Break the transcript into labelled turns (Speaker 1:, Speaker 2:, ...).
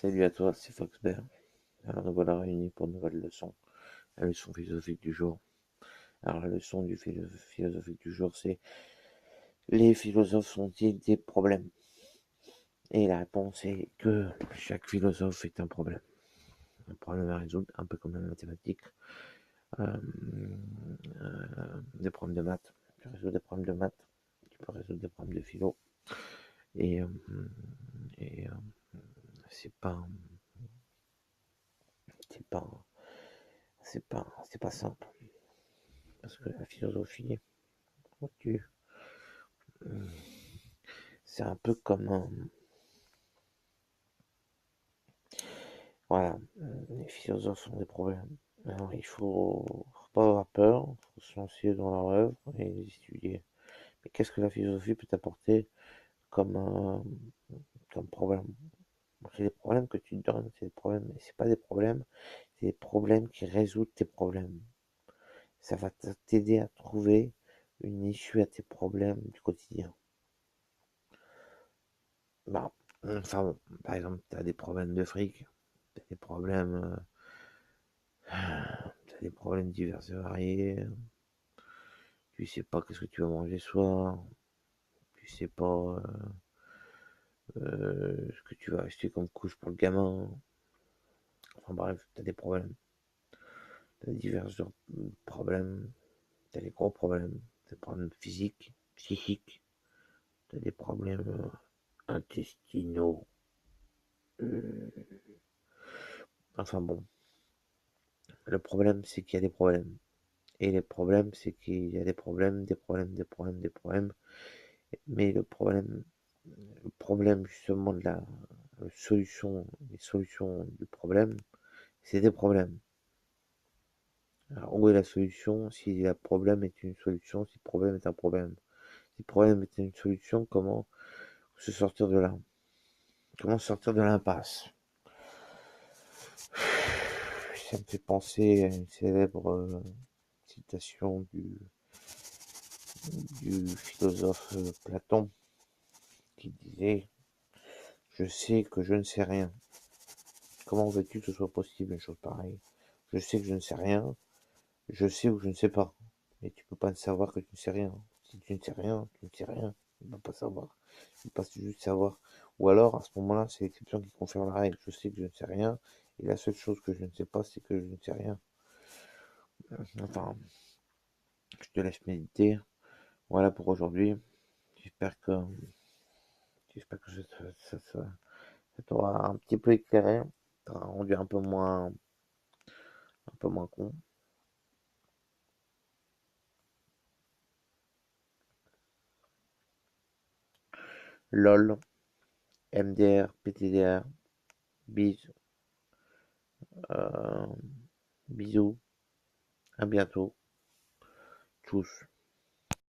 Speaker 1: Salut à toi, c'est Foxbert. Alors nous voilà réunis pour une nouvelle leçon, la leçon philosophique du jour. Alors la leçon philosophique du jour, c'est les philosophes ont-ils des problèmes? Et la réponse est que chaque philosophe est un problème à résoudre, un peu comme la mathématique, euh, des problèmes de maths. Tu résous des problèmes de maths, tu peux résoudre des problèmes de philo, et, euh, et c'est pas, c'est pas, c'est pas simple, parce que la philosophie, tu c'est un peu comme voilà, les philosophes ont des problèmes. Alors il faut pas avoir peur, il faut se lancer dans leur œuvre et les étudier. Mais qu'est-ce que la philosophie peut t'apporter comme, comme problème? C'est des problèmes que tu te donnes, c'est des problèmes, mais c'est pas des problèmes, c'est des problèmes qui résoudent tes problèmes. Ça va t'aider à trouver une issue à tes problèmes du quotidien. Bah, enfin, bon, par exemple, tu as des problèmes de fric, tu as des problèmes, t'as des problèmes divers et variés, tu sais pas qu'est-ce que tu vas manger ce soir, tu sais pas ce que tu vas acheter comme couche pour le gamin. Enfin bref, t'as des problèmes, t'as divers genres de problèmes, t'as des gros problèmes, t'as des problèmes physiques, psychiques, t'as des problèmes intestinaux. euh, Enfin bon, le problème c'est qu'il y a des problèmes. Et les problèmes, c'est qu'il y a des problèmes, des problèmes, des problèmes, des problèmes. Mais le problème justement de la solution, les solutions du problème, c'est des problèmes. Alors, où est la solution? Si le problème est une solution, si le problème est un problème. Si le problème est une solution, comment se sortir de là? Comment sortir de l'impasse? Ça me fait penser à une célèbre citation du philosophe Platon qui disait: je sais que je ne sais rien. Comment veux-tu que ce soit possible une chose pareille? Je sais que je ne sais rien, je sais ou je ne sais pas. Mais tu peux pas savoir que tu ne sais rien. Si tu ne sais rien, tu ne sais rien. Tu ne peux pas savoir. Tu peux pas juste savoir. Ou alors, à ce moment-là, c'est l'exception qui confirme la règle. Je sais que je ne sais rien. Et la seule chose que je ne sais pas, c'est que je ne sais rien. Enfin, je te laisse méditer. Voilà pour aujourd'hui. J'espère que, j'espère que ça t'aura un petit peu éclairé. Ça t'aura rendu un peu moins con. LOL, MDR, PTDR, bis, bisous, à bientôt, tous.